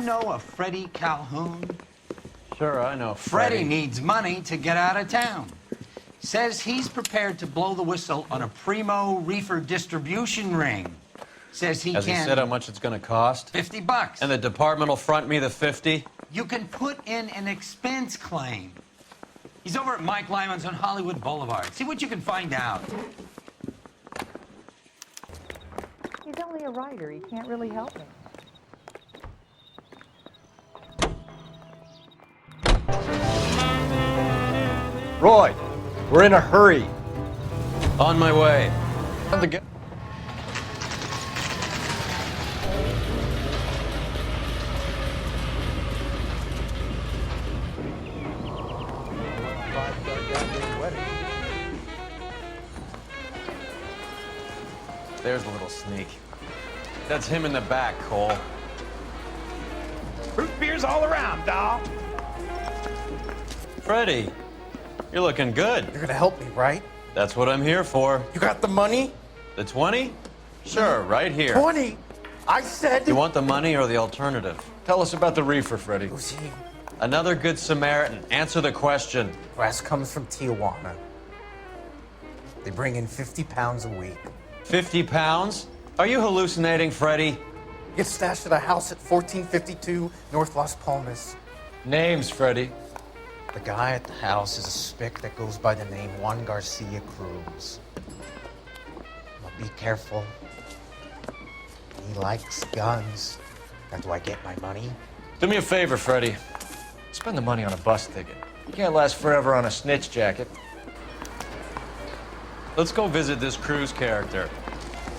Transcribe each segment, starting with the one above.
know a Freddie Calhoun? Sure, I know Freddie needs money to get out of town. Says he's prepared to blow the whistle on a primo Reefer distribution ring. Says he Has can... he said how much it's going to cost? $50. And the department will front me the 50? You can put in an expense claim. He's over at Mike Lyman's on Hollywood Boulevard. See what you can find out. He's only a writer. He can't really help me. Roy, we're in a hurry. On my way. There's a little sneak. That's him in the back, Cole. Root beers all around, doll. Freddie, you're looking good. You're gonna help me, right? That's what I'm here for. You got the money? The 20? Sure, right here. 20? I said... You want the money or the alternative? Tell us about the Reefer, Freddie. Who's he? Another good Samaritan. Answer the question. Grass comes from Tijuana. They bring in 50 pounds a week. 50 pounds? Are you hallucinating, Freddie? Get stashed at a house at 1452 North Las Palmas. Names, Freddie. The guy at the house is a spick that goes by the name Juan Garcia Cruz. Now be careful. He likes guns. That's why I get my money. Do me a favor, Freddie. Spend the money on a bus ticket. You can't last forever on a snitch jacket. Let's go visit this Cruz character.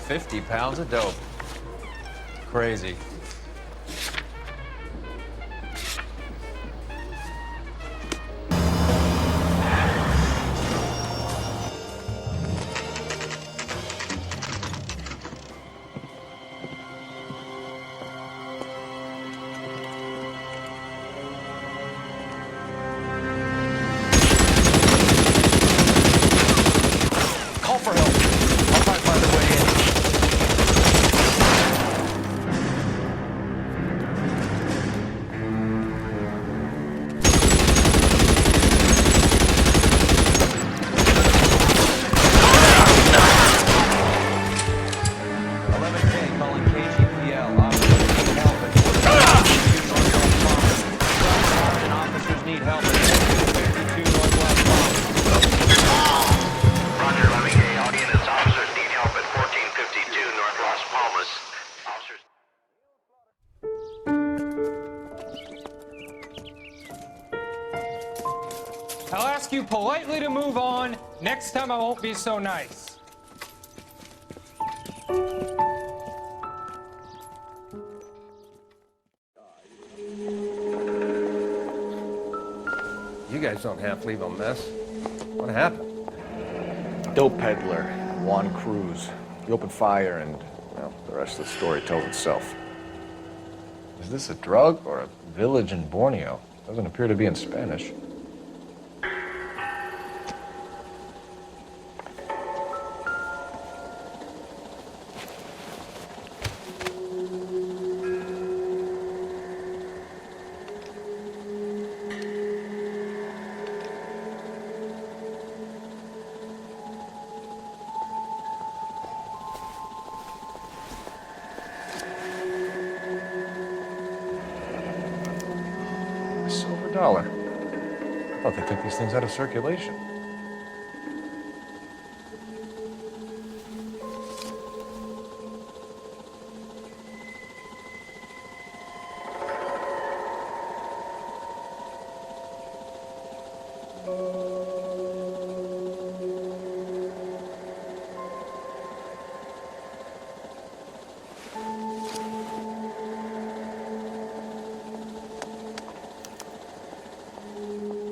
50 pounds of dope. Crazy. Call for help. I'll try to find a way in. I'll ask you politely to move on. Next time I won't be so nice. You guys don't half leave a mess. What happened? Dope peddler, Juan Cruz. He opened fire and, well, the rest of the story tells itself. Is this a drug or a village in Borneo? Doesn't appear to be in Spanish. $1. I thought they took these things out of circulation.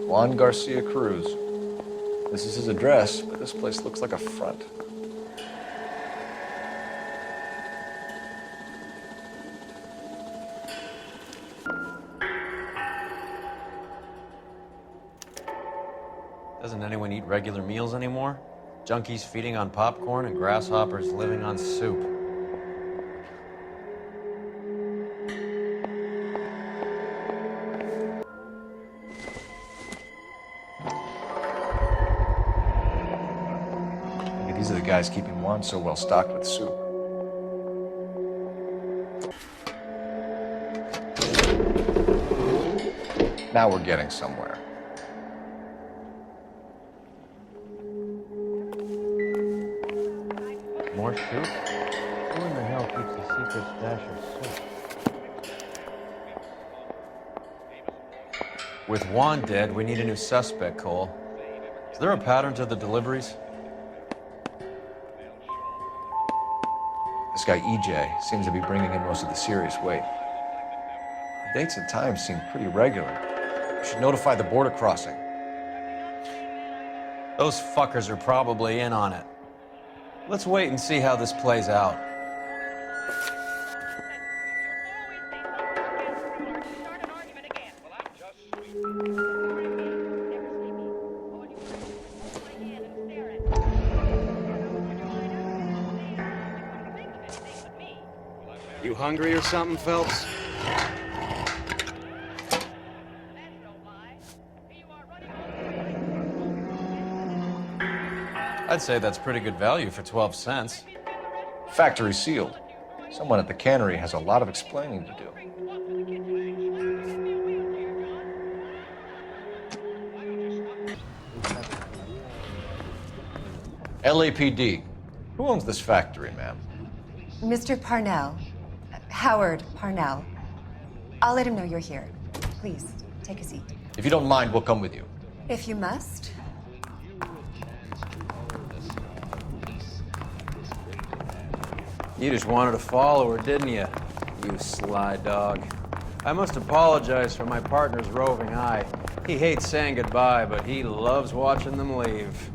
Juan Garcia Cruz. This is his address, but this place looks like a front. Doesn't anyone eat regular meals anymore? Junkies feeding on popcorn and grasshoppers living on soup. guy's keeping Juan so well stocked with soup. Now we're getting somewhere. More soup? Who in the hell keeps a secret stash of soup? With Juan dead, we need a new suspect, Cole. Is there a pattern to the deliveries? This guy EJ seems to be bringing in most of the serious weight. The dates and times seem pretty regular. We should notify the border crossing. Those fuckers are probably in on it. Let's wait and see how this plays out. You hungry or something, Phelps? I'd say that's pretty good value for 12 cents. Factory sealed. Someone at the cannery has a lot of explaining to do. LAPD. Who owns this factory, ma'am? Mr. Parnell. Howard Parnell. I'll let him know you're here. Please, take a seat. If you don't mind, we'll come with you. If you must. You just wanted to follow her, didn't you? You sly dog. I must apologize for my partner's roving eye. He hates saying goodbye, but he loves watching them leave.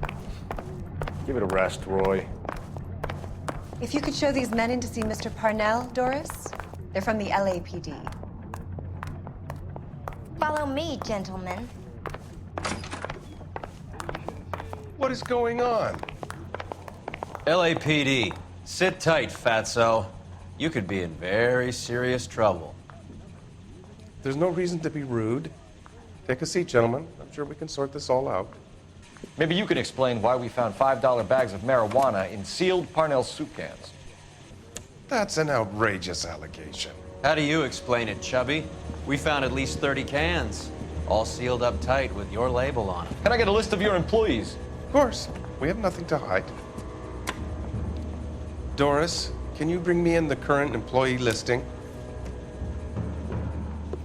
Give it a rest, Roy. If you could show these men in to see Mr. Parnell, Doris. They're from the LAPD. Follow me, gentlemen. What is going on? LAPD, sit tight, fatso. You could be in very serious trouble. There's no reason to be rude. Take a seat, gentlemen. I'm sure we can sort this all out. Maybe you can explain why we found $5 bags of marijuana in sealed Parnell soup cans. That's an outrageous allegation. How do you explain it, Chubby? We found at least 30 cans, all sealed up tight with your label on them. Can I get a list of your employees? Of course. We have nothing to hide. Doris, can you bring me in the current employee listing?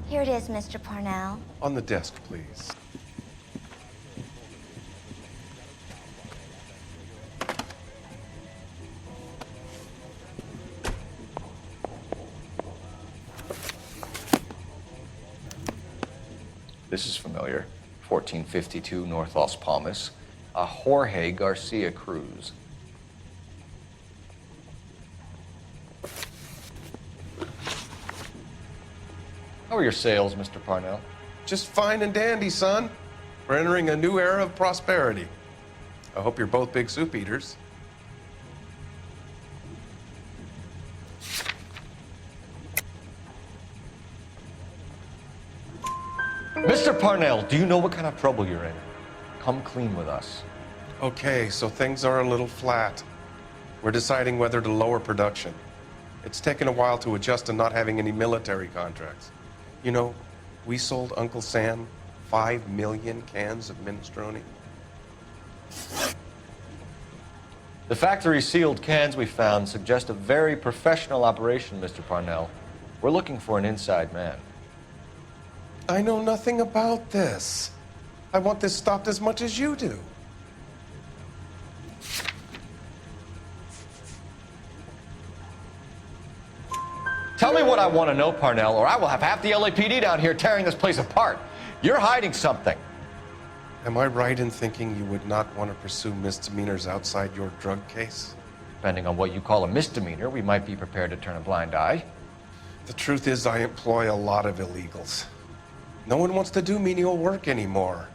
Here it is, Mr. Parnell. On the desk, please. This is familiar. 1452 North Las Palmas. A Jorge Garcia Cruz. How are your sales, Mr. Parnell? Just fine and dandy, son. We're entering a new era of prosperity. I hope you're both big soup eaters. Mr. Parnell, do you know what kind of trouble you're in? Come clean with us. Okay, so things are a little flat. We're deciding whether to lower production. It's taken a while to adjust to not having any military contracts. You know, we sold Uncle Sam 5 million cans of minestrone. The factory sealed cans we found suggest a very professional operation, Mr. Parnell. We're looking for an inside man. I know nothing about this. I want this stopped as much as you do. Tell me what I want to know, Parnell, or I will have half the LAPD down here tearing this place apart. You're hiding something. Am I right in thinking you would not want to pursue misdemeanors outside your drug case? Depending on what you call a misdemeanor, we might be prepared to turn a blind eye. The truth is, I employ a lot of illegals. No one wants to do menial work anymore.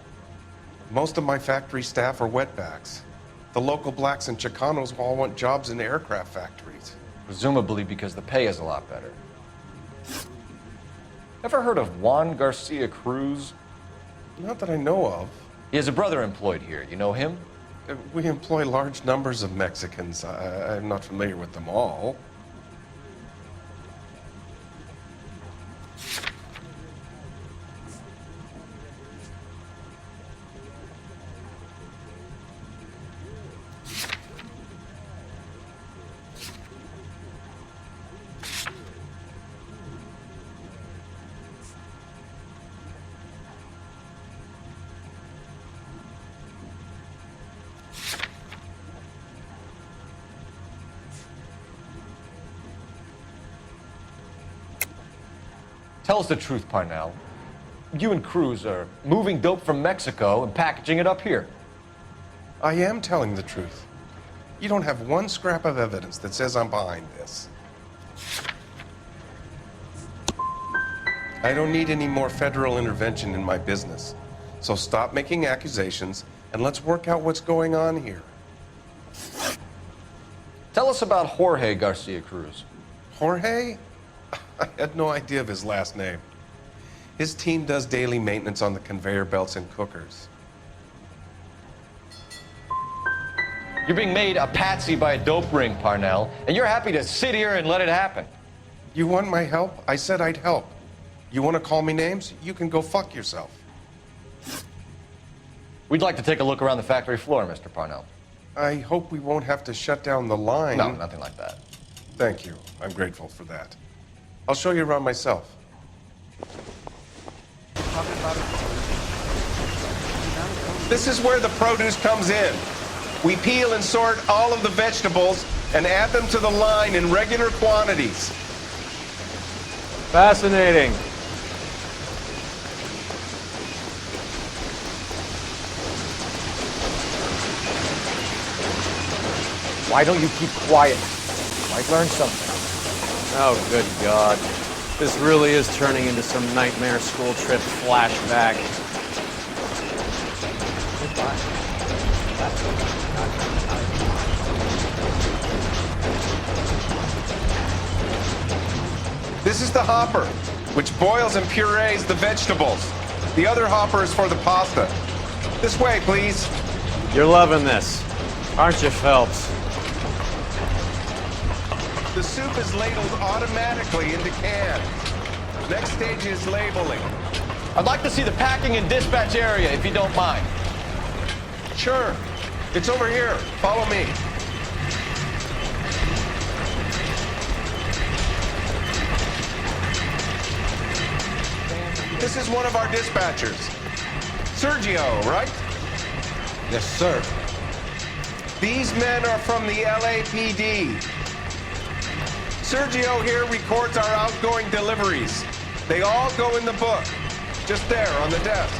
Most of my factory staff are wetbacks. The local blacks and Chicanos all want jobs in aircraft factories. Presumably because the pay is a lot better. Ever heard of Juan Garcia Cruz? Not that I know of. He has a brother employed here. You know him? We employ large numbers of Mexicans. I'm not familiar with them all. Tell us the truth, Parnell. You and Cruz are moving dope from Mexico and packaging it up here. I am telling the truth. You don't have one scrap of evidence that says I'm behind this. I don't need any more federal intervention in my business. So stop making accusations and let's work out what's going on here. Tell us about Jorge Garcia Cruz. Jorge? I had no idea of his last name. His team does daily maintenance on the conveyor belts and cookers. You're being made a patsy by a dope ring, Parnell, and you're happy to sit here and let it happen. You want my help? I said I'd help. You want to call me names? You can go fuck yourself. We'd like to take a look around the factory floor, Mr. Parnell. I hope we won't have to shut down the line. No, nothing like that. Thank you. I'm grateful for that. I'll show you around myself. This is where the produce comes in. We peel and sort all of the vegetables and add them to the line in regular quantities. Fascinating. Why don't you keep quiet? Might learn something. Oh, good God. This really is turning into some nightmare school trip flashback. This is the hopper, which boils and purees the vegetables. The other hopper is for the pasta. This way, please. You're loving this, aren't you, Phelps? The soup is ladled automatically into cans. Next stage is labeling. I'd like to see the packing and dispatch area, if you don't mind. Sure. It's over here. Follow me. This is one of our dispatchers. Sergio, right? Yes, sir. These men are from the LAPD. Sergio here records our outgoing deliveries. They all go in the book, just there on the desk.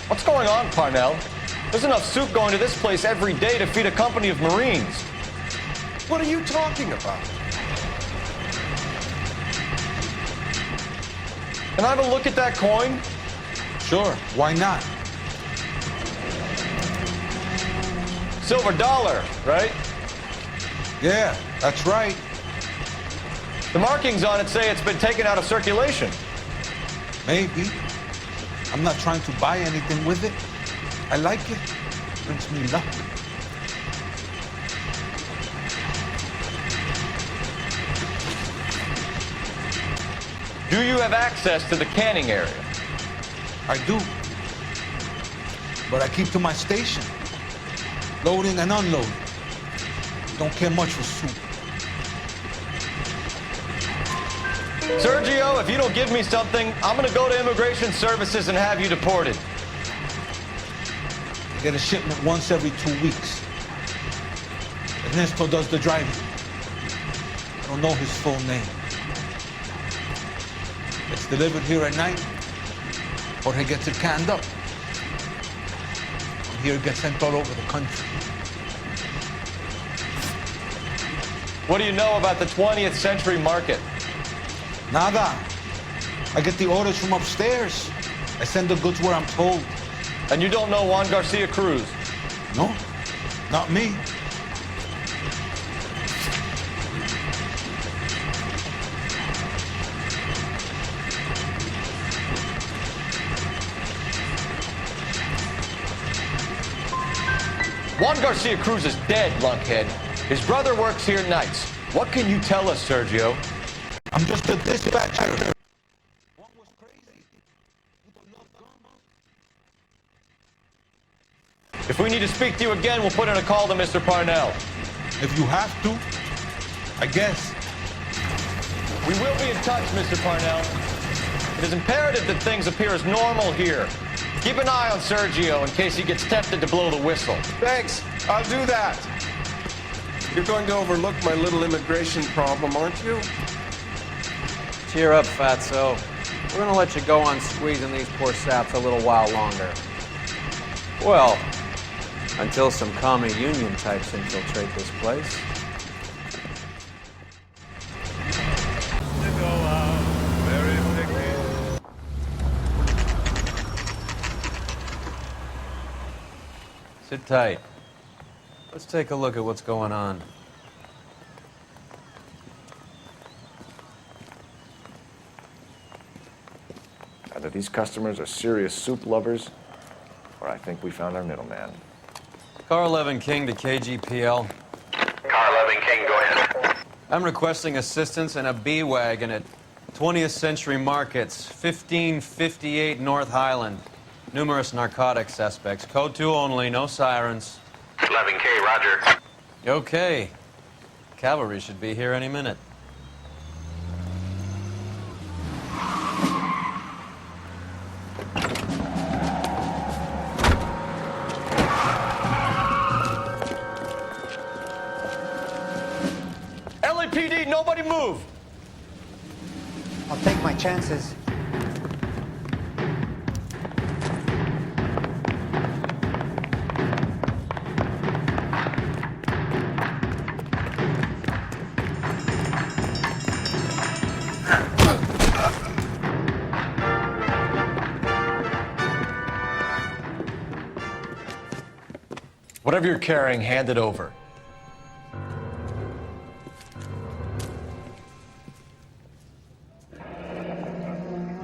What's going on, Parnell? There's enough soup going to this place every day to feed a company of Marines. What are you talking about? Can I have a look at that coin? Sure, why not? Silver dollar, right? Yeah, that's right. The markings on it say it's been taken out of circulation. Maybe. I'm not trying to buy anything with it. I like it. Brings me luck. Do you have access to the canning area? I do. But I keep to my station. Loading and unloading. Don't care much for soup. Sergio, if you don't give me something, I'm gonna go to Immigration Services and have you deported. I get a shipment once every 2 weeks. Ernesto does the driving. I don't know his full name. It's delivered here at night. Jorge gets it canned up. From here it gets sent all over the country. What do you know about the 20th century market? Nada. I get the orders from upstairs. I send the goods where I'm told. And you don't know Juan Garcia Cruz? No, not me. Juan Garcia Cruz is dead, lunkhead. His brother works here nights. What can you tell us, Sergio? I'm just a dispatcher. If we need to speak to you again, we'll put in a call to Mr. Parnell. If you have to, I guess. We will be in touch, Mr. Parnell. It is imperative that things appear as normal here. Keep an eye on Sergio in case he gets tempted to blow the whistle. Thanks. I'll do that. You're going to overlook my little immigration problem, aren't you? Cheer up, fatso. We're gonna let you go on squeezing these poor saps a little while longer. Well, until some commie union types infiltrate this place. Sit tight. Let's take a look at what's going on. Either these customers are serious soup lovers, or I think we found our middleman. Car 11 King to KGPL. Car 11 King, go ahead. I'm requesting assistance in a B-Wagon at 20th Century Markets, 1558 North Highland. Numerous narcotic suspects. Code 2 only, no sirens. 11K, roger. Okay. Cavalry should be here any minute. LAPD, nobody move! I'll take my chances. Whatever you're carrying, hand it over.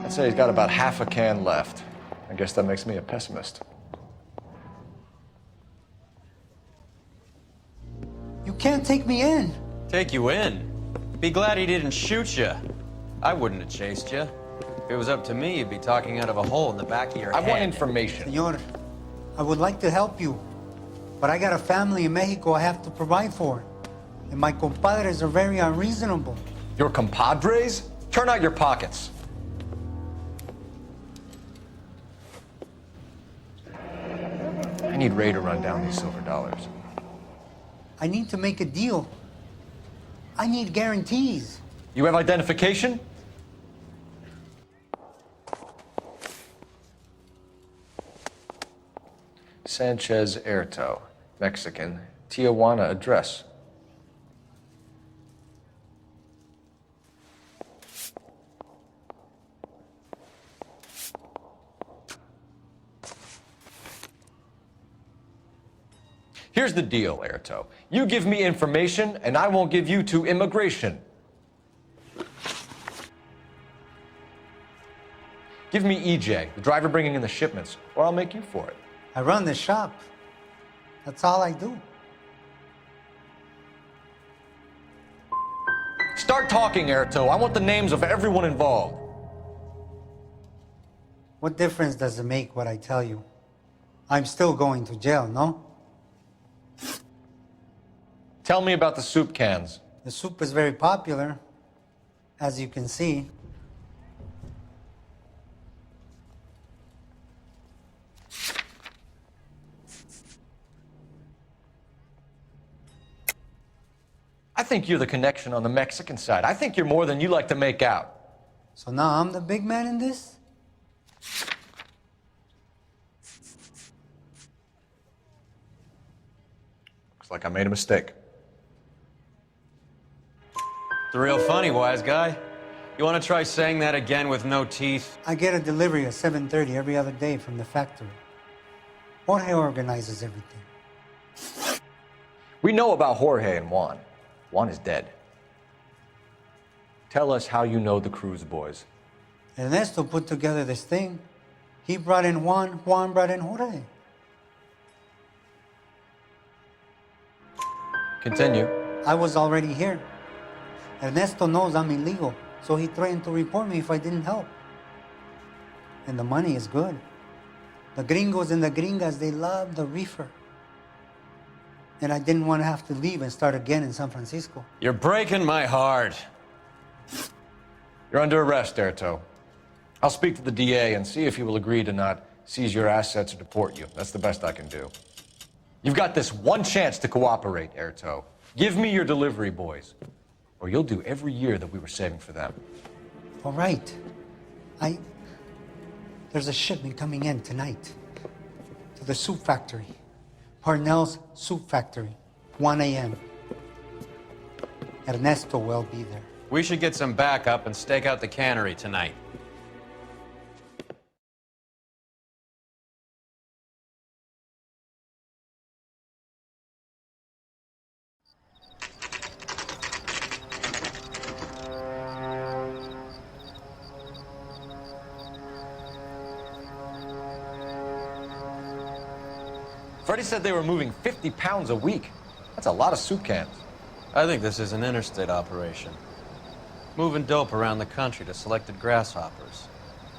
I'd say he's got about half a can left. I guess that makes me a pessimist. You can't take me in. Take you in? Be glad he didn't shoot you. I wouldn't have chased you. If it was up to me, you'd be talking out of a hole in the back of your head. I want information. Senor, I would like to help you, but I got a family in Mexico I have to provide for. And my compadres are very unreasonable. Your compadres? Turn out your pockets. I need Ray to run down these silver dollars. I need to make a deal. I need guarantees. You have identification? Sanchez Erto, Mexican, Tijuana address. Here's the deal, Erto. You give me information, and I won't give you to immigration. Give me EJ, the driver bringing in the shipments, or I'll make you for it. I run the shop. That's all I do. Start talking, Erto. I want the names of everyone involved. What difference does it make what I tell you? I'm still going to jail, no? Tell me about the soup cans. The soup is very popular, as you can see. I think you're the connection on the Mexican side. I think you're more than you like to make out. So now I'm the big man in this? Looks like I made a mistake. It's real funny, wise guy. You want to try saying that again with no teeth? I get a delivery at 7:30 every other day from the factory. Jorge organizes everything. We know about Jorge and Juan. Juan is dead. Tell us how you know the Cruz boys. Ernesto put together this thing. He brought in Juan, Juan brought in Jorge. Continue. I was already here. Ernesto knows I'm illegal, so he threatened to report me if I didn't help. And the money is good. The gringos and the gringas, they love the reefer. And I didn't want to have to leave and start again in San Francisco. You're breaking my heart. You're under arrest, Erto. I'll speak to the DA and see if he will agree to not seize your assets or deport you. That's the best I can do. You've got this one chance to cooperate, Erto. Give me your delivery boys, or you'll do every year that we were saving for them. All right. There's a shipment coming in tonight to the soup factory. Parnell's soup factory, 1 a.m. Ernesto will be there. We should get some backup and stake out the cannery tonight. Freddie said they were moving 50 pounds a week. That's a lot of soup cans. I think this is an interstate operation. Moving dope around the country to selected grasshoppers.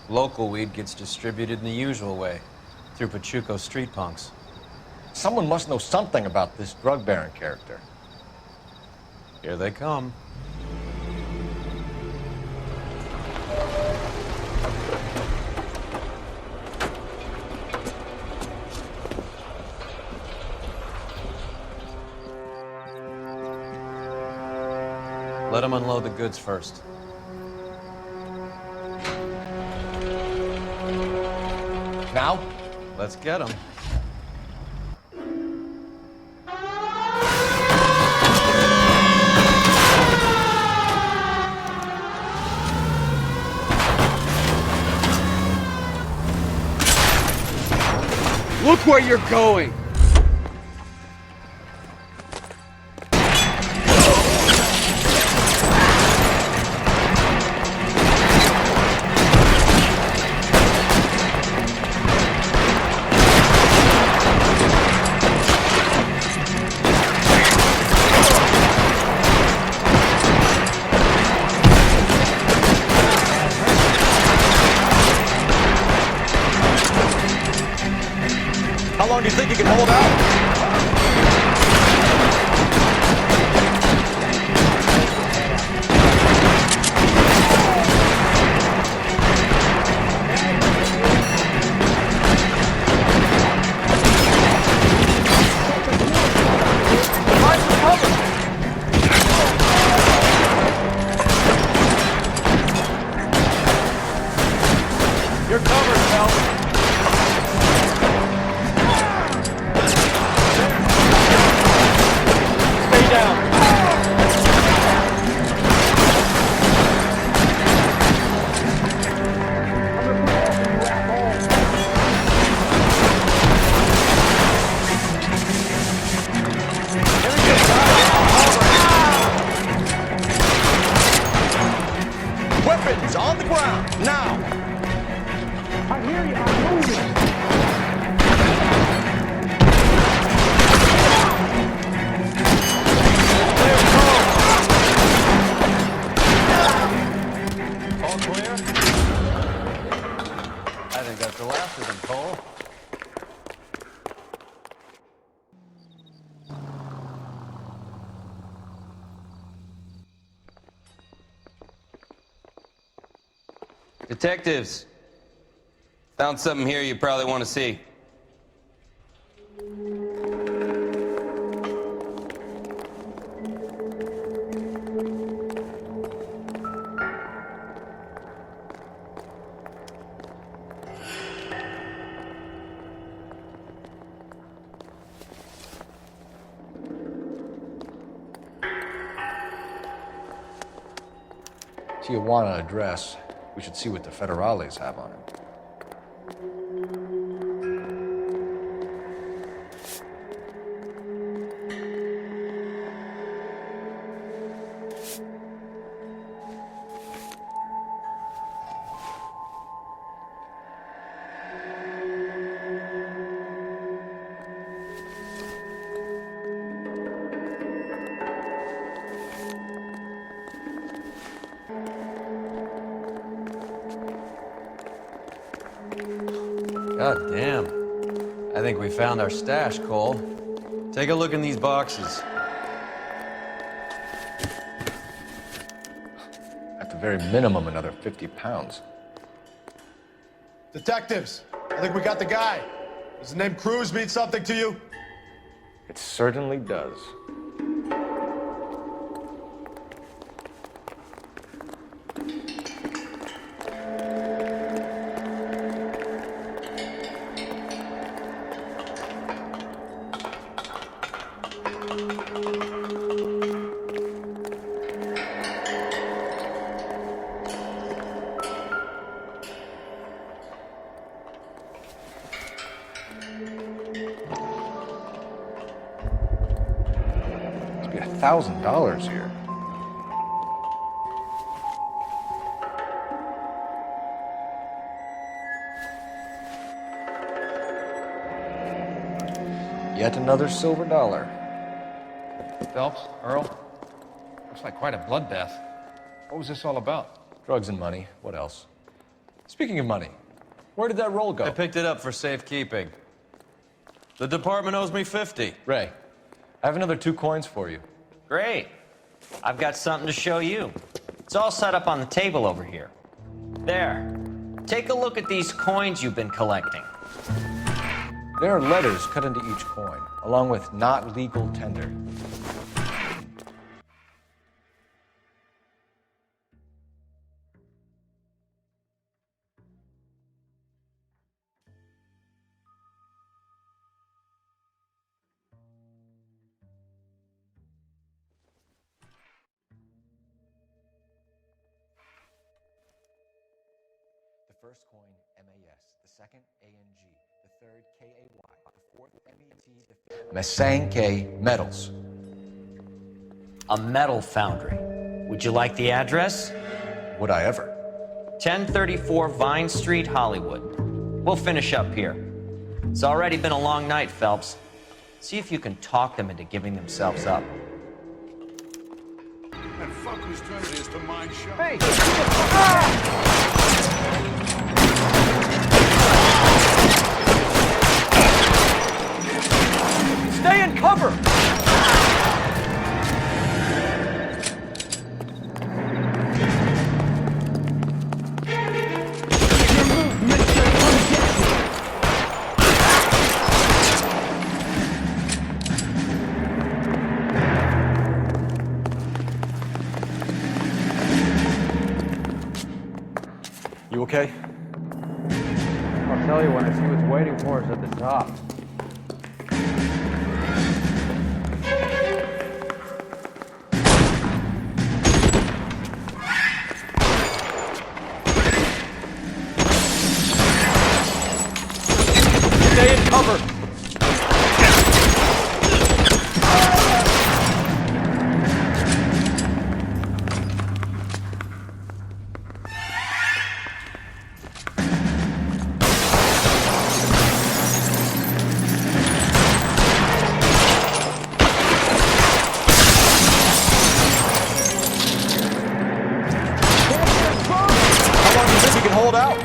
Local weed gets distributed in the usual way, through Pachuco street punks. Someone must know something about this drug baron character. Here they come. Let them unload the goods first. Now? Let's get them. Look where you're going! How long do you think you can hold out? You're covered, Phelps. Weapons on the ground, now! I hear you, I'm moving! All clear? I think that's the last of them, Cole. Detectives, found something here you probably want to see. Tijuana address. We should see what the federales have on it. God damn. I think we found our stash, Cole. Take a look in these boxes. At the very minimum, another 50 pounds. Detectives, I think we got the guy. Does the name Cruz mean something to you? It certainly does. $1,000 here. Yet another silver dollar. Phelps, Earl, looks like quite a bloodbath. What was this all about? Drugs and money. What else? Speaking of money, where did that roll go? I picked it up for safekeeping. The department owes me 50. Ray, I have another 2 coins for you. Great. I've got something to show you. It's all set up on the table over here. There. Take a look at these coins you've been collecting. There are letters cut into each coin, along with not legal tender. The first coin, MAS, the second, ANG, the third, KAY, the fourth, MET, the fifth, Masanke Metals. A metal foundry. Would you like the address? Would I ever? 1034 Vine Street, Hollywood. We'll finish up here. It's already been a long night, Phelps. See if you can talk them into giving themselves up. That fuck whose turn it is to mine shop. Hey! Stay in cover! You okay? I'll tell you when I see what's waiting for us at the top. Stay in cover! How long do you think you can hold out?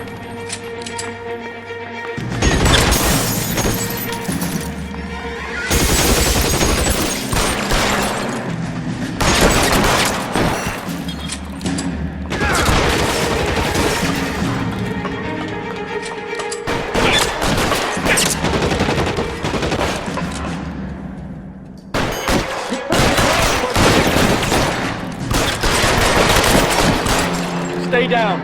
Stay down.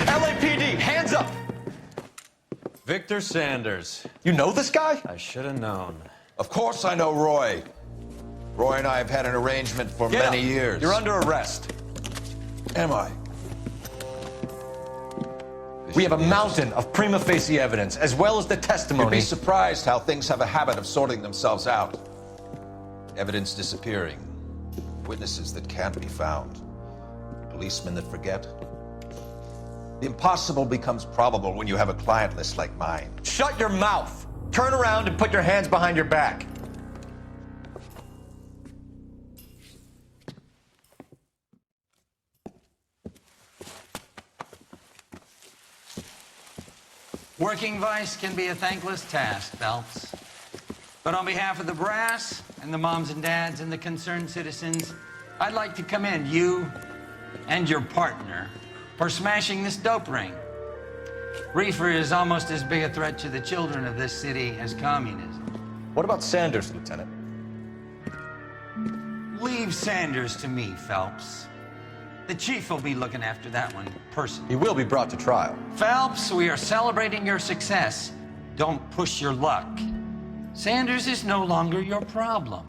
LAPD, hands up! Victor Sanders. You know this guy? I should have known. Of course I know Roy. Roy and I have had an arrangement for Get many up. years. You're under arrest. Am I? We have a mountain of prima facie evidence, as well as the You'd testimony. be surprised how things have a habit of sorting themselves out. Evidence disappearing. Witnesses that can't be found. Policemen that forget. The impossible becomes probable when you have a client list like mine. Shut your mouth! Turn around and put your hands behind your back. Working vice can be a thankless task, Phelps. But on behalf of the brass and the moms and dads and the concerned citizens, I'd like to commend you and your partner for smashing this dope ring. Reefer is almost as big a threat to the children of this city as communism. What about Sanders, Lieutenant? Leave Sanders to me, Phelps. The chief will be looking after that one personally. He will be brought to trial. Phelps, we are celebrating your success. Don't push your luck. Sanders is no longer your problem.